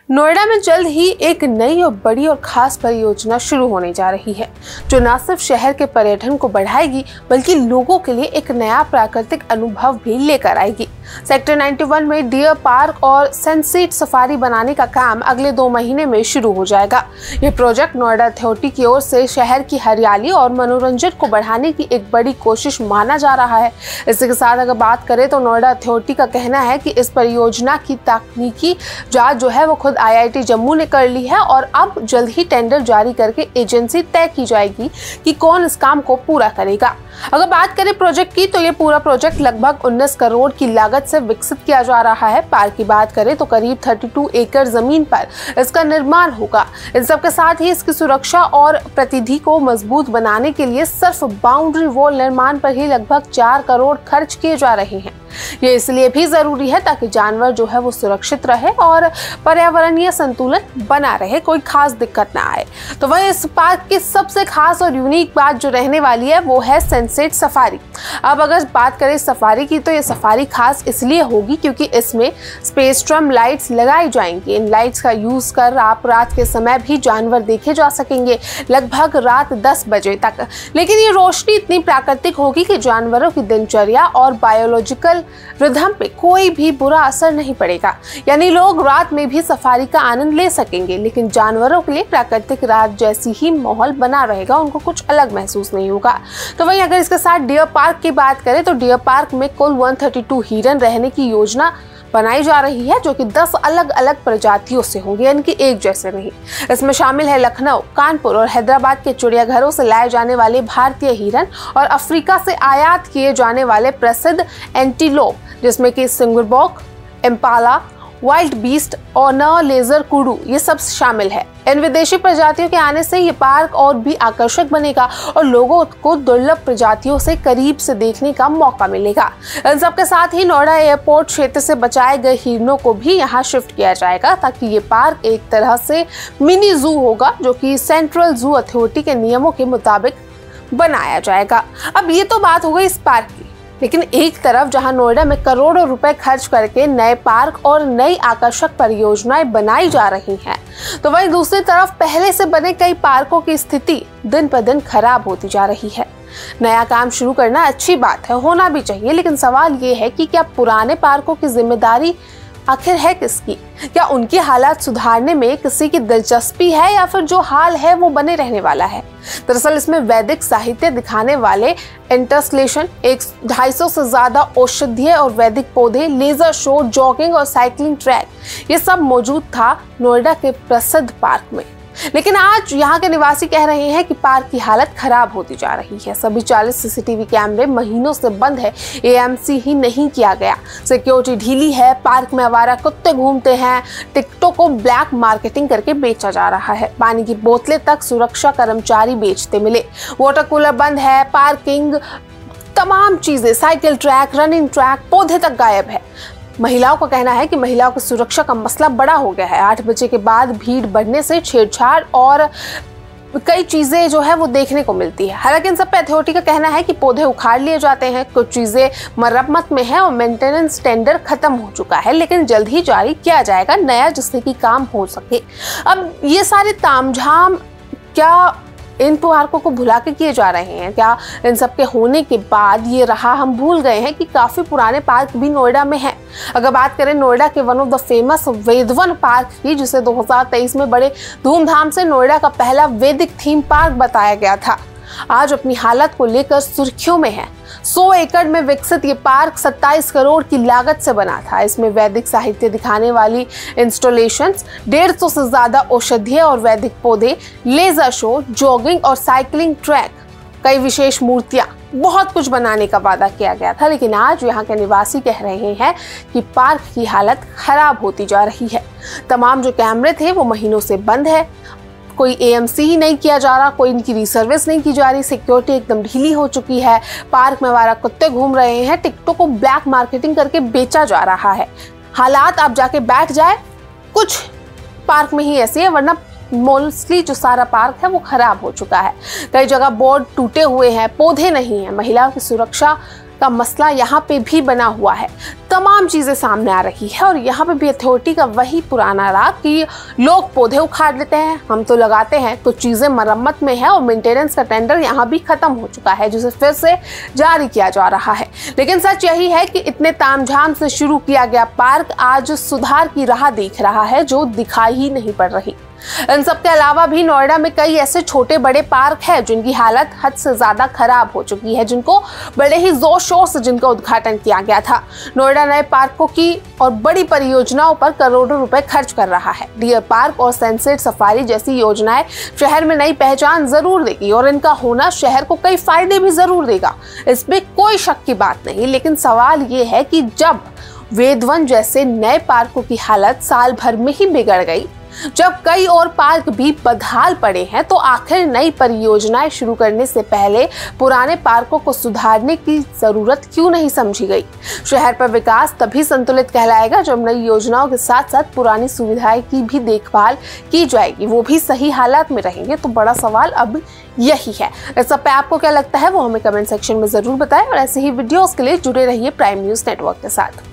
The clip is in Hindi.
नोएडा में जल्द ही एक नई और बड़ी और खास परियोजना शुरू होने जा रही है, जो न सिर्फ शहर के पर्यटन को बढ़ाएगी बल्कि लोगों के लिए एक नया प्राकृतिक अनुभव भी लेकर आएगी। सेक्टर 91 में डियर पार्क और सनसेट सफारी बनाने का काम अगले 2 महीने में शुरू हो जाएगा। ये प्रोजेक्ट नोएडा अथॉरिटी की ओर से शहर की हरियाली और मनोरंजन को बढ़ाने की एक बड़ी कोशिश माना जा रहा है। इसी के साथ अगर बात करें तो नोएडा अथॉरिटी का कहना है कि इस परियोजना की तकनीकी जांच जो है वो खुद IIT जम्मू ने कर ली है और अब जल्द ही टेंडर जारी करके एजेंसी तय की जाएगी कि कौन इस काम को पूरा करेगा। अगर बात करें प्रोजेक्ट की तो ये पूरा प्रोजेक्ट लगभग 19 करोड़ की लागत से विकसित किया जा रहा है। पार्क की बात करें तो करीब 32 एकड़ जमीन पर इसका निर्माण होगा। इन सब के साथ ही इसकी सुरक्षा और प्रतिधि को मजबूत बनाने के लिए सिर्फ बाउंड्री वॉल निर्माण पर ही लगभग 4 करोड़ खर्च किए जा रहे हैं। ये इसलिए भी जरूरी है ताकि जानवर जो है वो सुरक्षित रहे और पर्यावरणीय संतुलन बना रहे, कोई खास दिक्कत ना आए। तो वह इस पार्क की सबसे खास और यूनिक बात जो रहने वाली है वो है सनसेट सफारी। अब अगर बात करें सफारी की तो ये सफारी खास इसलिए होगी क्योंकि इसमें स्पेक्ट्रम लाइट्स लगाई जाएंगी। इन लाइट्स का यूज कर आप रात के समय भी जानवर देखे जा सकेंगे, लगभग रात 10 बजे तक। लेकिन ये रोशनी इतनी प्राकृतिक होगी कि जानवरों की दिनचर्या और बायोलॉजिकल रिदम पे कोई भी बुरा असर नहीं पड़ेगा। यानी लोग रात में भी सफारी का आनंद ले सकेंगे, लेकिन जानवरों के लिए प्राकृतिक रात जैसी ही माहौल बना रहेगा, उनको कुछ अलग महसूस नहीं होगा। तो वहीं अगर इसके साथ डियर पार्क की बात करें तो डियर पार्क में कुल 132 हिरन रहने की योजना बनाई जा रही है, जो कि 10 अलग अलग प्रजातियों से होंगे, यानी कि एक जैसे नहीं। इसमें शामिल है लखनऊ, कानपुर और हैदराबाद के चिड़ियाघरों से लाए जाने वाले भारतीय हिरन और अफ्रीका से आयात किए जाने वाले प्रसिद्ध एंटीलोप, जिसमें कि सिंगुरबॉक, इम्पाला, वाइल्ड बीस्ट और न लेजर कुडू, ये सब शामिल है। इन विदेशी प्रजातियों के आने से ये पार्क और भी आकर्षक बनेगा और लोगों को दुर्लभ प्रजातियों से करीब से देखने का मौका मिलेगा। इन सब के साथ ही नोएडा एयरपोर्ट क्षेत्र से बचाए गए हिरणों को भी यहाँ शिफ्ट किया जाएगा, ताकि ये पार्क एक तरह से मिनी जू होगा, जो कि सेंट्रल जू अथॉरिटी के नियमों के मुताबिक बनाया जाएगा। अब ये तो बात हो गई इस पार्क की, लेकिन एक तरफ जहां नोएडा में करोड़ों रुपए खर्च करके नए पार्क और नई आकर्षक परियोजनाएं बनाई जा रही हैं, तो वहीं दूसरी तरफ पहले से बने कई पार्कों की स्थिति दिन पर दिन खराब होती जा रही है। नया काम शुरू करना अच्छी बात है, होना भी चाहिए, लेकिन सवाल ये है कि क्या पुराने पार्कों की जिम्मेदारी आखिर है किसकी? क्या उनकी हालात सुधारने में किसी की दिलचस्पी है या फिर जो हाल है वो बने रहने वाला है? दरअसल इसमें वैदिक साहित्य दिखाने वाले इंस्टॉलेशन, 250 से ज्यादा औषधीय और वैदिक पौधे, लेजर शो, जॉगिंग और साइकिलिंग ट्रैक, ये सब मौजूद था नोएडा के प्रसिद्ध पार्क में। लेकिन आज यहाँ के निवासी कह रहे हैं कि पार्क की हालत खराब होती जा रही है। सभी 40 CCTV कैमरे महीनों से बंद है, AMC ही नहीं किया गया, सिक्योरिटी ढीली है, पार्क में आवारा कुत्ते घूमते हैं, टिकटों को ब्लैक मार्केटिंग करके बेचा जा रहा है, पानी की बोतलें तक सुरक्षा कर्मचारी बेचते मिले, वाटर कूलर बंद है, पार्किंग, तमाम चीजें, साइकिल ट्रैक, रनिंग ट्रैक, पौधे तक गायब है। महिलाओं का कहना है कि महिलाओं की सुरक्षा का मसला बड़ा हो गया है। 8 बजे के बाद भीड़ बढ़ने से छेड़छाड़ और कई चीजें जो है वो देखने को मिलती है। हालांकि इन सब पे अथॉरिटी का कहना है कि पौधे उखाड़ लिए जाते हैं, कुछ चीजें मरम्मत में है और मेंटेनेंस टेंडर खत्म हो चुका है, लेकिन जल्द ही जारी किया जाएगा नया, जिससे कि काम हो सके। अब ये सारे तामझाम क्या इन पार्कों को भुला के किए जा रहे हैं? क्या इन सब के होने के बाद ये रहा हम भूल गए हैं कि काफी पुराने पार्क भी नोएडा में हैं? अगर बात करें नोएडा के one of the famous Vedvan park की, जिसे 2023 में बड़े धूमधाम से नोएडा का पहला वैदिक थीम पार्क बताया गया था, आज अपनी हालत को लेकर सुर्खियों में है। 100 एकड़ में विकसित ये पार्क 27 करोड़ की लागत से बना था। इसमें वैदिक साहित्य दिखाने वाली इंस्टॉलेशंस, 150 से ज्यादा औषधीय और वैदिक पौधे, लेजर शो, जॉगिंग और साइकिलिंग ट्रैक, कई विशेष मूर्तियां, बहुत कुछ बनाने का वादा किया गया था। लेकिन आज यहाँ के निवासी कह रहे हैं कि पार्क की हालत खराब होती जा रही है। तमाम जो कैमरे थे वो महीनों से बंद है, कोई AMC ही नहीं किया जा रहा, कोई इनकी रिसर्विस नहीं की जा रही, सिक्योरिटी एकदम ढीली हो चुकी है, पार्क में आवारा कुत्ते घूम रहे हैं, टिकटों को ब्लैक मार्केटिंग करके बेचा जा रहा है। हालात आप जाके बैठ जाए, कुछ पार्क में ही ऐसी है, वरना मोस्टली जो सारा पार्क है वो खराब हो चुका है। कई जगह बोर्ड टूटे हुए हैं, पौधे नहीं है, महिलाओं की सुरक्षा का मसला यहाँ पे भी बना हुआ है। तमाम चीजें सामने आ रही है और यहाँ पे भी अथॉरिटी का वही पुराना राग कि लोग पौधे उखाड़ लेते हैं, हम तो लगाते हैं, तो चीजें मरम्मत में है और मेंटेनेंस का टेंडर यहाँ भी खत्म हो चुका है जिसे फिर से जारी किया जा रहा है। लेकिन सच यही है कि इतने तामझाम से शुरू किया गया पार्क आज सुधार की राह देख रहा है जो दिखाई ही नहीं पड़ रही। इन सब के अलावा भी नोएडा में कई ऐसे छोटे बड़े पार्क हैं जिनकी हालत हद से ज्यादा खराब हो चुकी है, जिनको बड़े ही जोर शोर से जिनका उद्घाटन किया गया था। नोएडा नए पार्कों की और बड़ी परियोजनाओं पर करोड़ों रुपए खर्च कर रहा है। डियर पार्क और सनसेट सफारी जैसी योजनाएं शहर में नई पहचान जरूर देगी और इनका होना शहर को कई फायदे भी जरूर देगा, इसमें कोई शक की बात नहीं। लेकिन सवाल ये है कि जब वेदवन जैसे नए पार्कों की हालत साल भर में ही बिगड़ गई, जब कई और पार्क भी बदहाल पड़े हैं, तो आखिर नई परियोजनाएं शुरू करने से पहले पुराने पार्कों को सुधारने की जरूरत क्यों नहीं समझी गई? शहर पर विकास तभी संतुलित कहलाएगा जब नई योजनाओं के साथ साथ पुरानी सुविधाएं की भी देखभाल की जाएगी, वो भी सही हालात में रहेंगे। तो बड़ा सवाल अब यही है। इस सब पे आपको क्या लगता है वो हमें कमेंट सेक्शन में जरूर बताएं और ऐसे ही वीडियोस के लिए जुड़े रहिए प्राइम न्यूज़ नेटवर्क के साथ।